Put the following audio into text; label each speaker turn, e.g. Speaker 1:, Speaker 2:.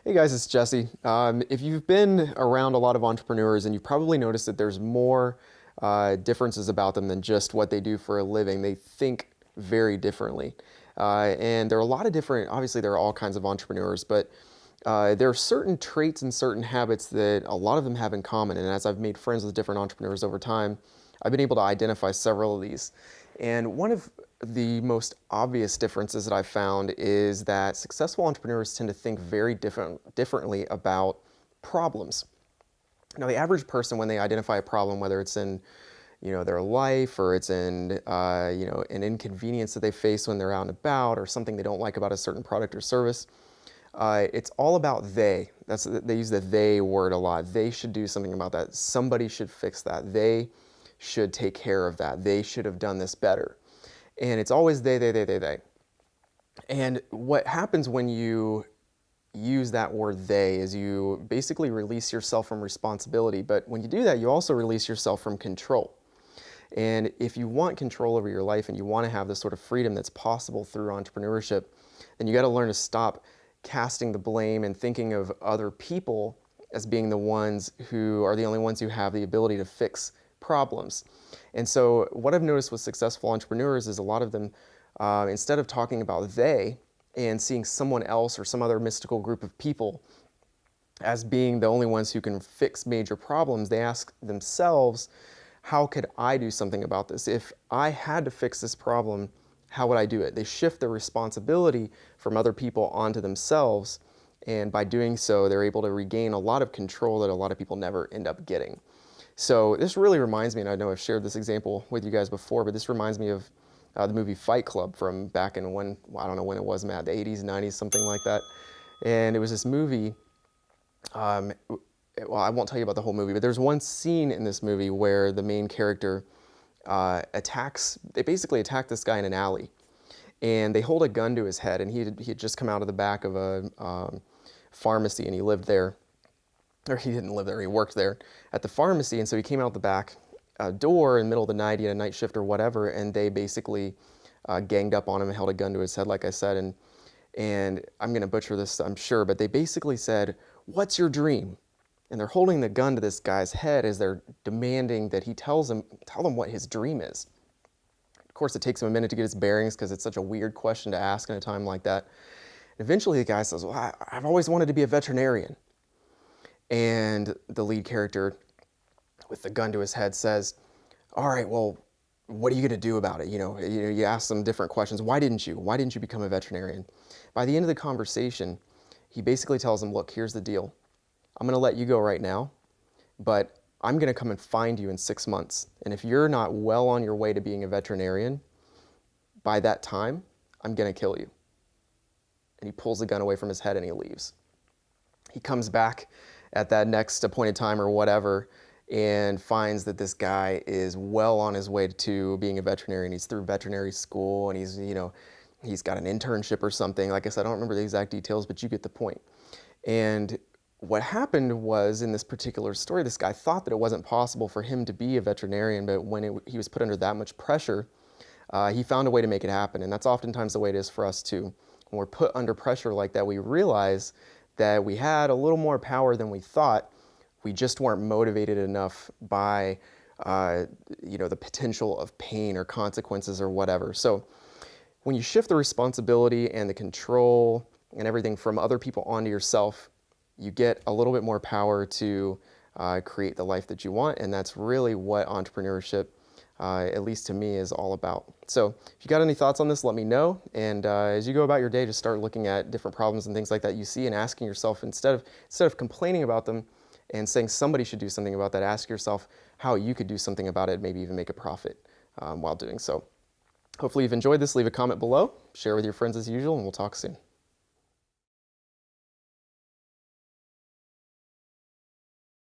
Speaker 1: Hey guys, it's Jesse. If you've been around a lot of entrepreneurs, and you've probably noticed that there's more differences about them than just what they do for a living. They think very differently. And there are a lot of different, obviously there are all kinds of entrepreneurs, but there are certain traits and certain habits that a lot of them have in common. And as I've made friends with different entrepreneurs over time, I've been able to identify several of these. And one of the most obvious differences that I've found is that successful entrepreneurs tend to think very differently about problems. Now, the average person, when they identify a problem, whether it's in their life, or it's in an inconvenience that they face when they're out and about, or something they don't like about a certain product or service, it's all about they. They use the they word a lot. They should do something about that. Somebody should fix that. They should take care of that. They should have done this better. And it's always they. And what happens when you use that word they is you basically release yourself from responsibility. But when you do that, you also release yourself from control. And if you want control over your life and you want to have the sort of freedom that's possible through entrepreneurship, then you got to learn to stop casting the blame and thinking of other people as being the ones who are the only ones who have the ability to fix problems. And so what I've noticed with successful entrepreneurs is a lot of them, instead of talking about they and seeing someone else or some other mystical group of people as being the only ones who can fix major problems, they ask themselves, how could I do something about this? If I had to fix this problem, how would I do it? They shift the responsibility from other people onto themselves, and by doing so, they're able to regain a lot of control that a lot of people never end up getting. So this really reminds me, and I know I've shared this example with you guys before, but this reminds me of the movie Fight Club from back in I don't know when it was, Matt, the 80s, 90s, something like that. And it was this movie, well, I won't tell you about the whole movie, but there's one scene in this movie where the main character they basically attack this guy in an alley. And they hold a gun to his head, and he had just come out of the back of a pharmacy, and he lived there. Or he didn't live there, he worked there at the pharmacy, and so he came out the back door in the middle of the night, he had a night shift or whatever, and they basically ganged up on him and held a gun to his head, like I said, and I'm going to butcher this, I'm sure, but they basically said, "What's your dream?" And they're holding the gun to this guy's head as they're demanding that he tell them what his dream is. Of course, it takes him a minute to get his bearings because it's such a weird question to ask in a time like that. Eventually, the guy says, "Well, I've always wanted to be a veterinarian." And the lead character with the gun to his head says, "All right, well, what are you going to do about it?" You ask some different questions. Why didn't you become a veterinarian? By the end of the conversation, he basically tells him, "Look, here's the deal. I'm going to let you go right now, but I'm going to come and find you in 6 months. And if you're not well on your way to being a veterinarian, by that time, I'm going to kill you." And he pulls the gun away from his head and he leaves. He comes back at that next appointed time or whatever and finds that this guy is well on his way to being a veterinarian. He's through veterinary school, and he's got an internship or something. Like I said, I don't remember the exact details, but you get the point. And what happened was, in this particular story, this guy thought that it wasn't possible for him to be a veterinarian, but when he was put under that much pressure, he found a way to make it happen. And that's oftentimes the way it is for us too. When we're put under pressure like that, we realize that we had a little more power than we thought. We just weren't motivated enough by the potential of pain or consequences or whatever. So when you shift the responsibility and the control and everything from other people onto yourself, you get a little bit more power to create the life that you want. And that's really what entrepreneurship, at least to me, is all about. So if you got any thoughts on this, let me know. And as you go about your day, just start looking at different problems and things like that you see and asking yourself, instead of complaining about them and saying somebody should do something about that, ask yourself how you could do something about it, maybe even make a profit while doing so. Hopefully you've enjoyed this. Leave a comment below, share with your friends as usual, and we'll talk soon.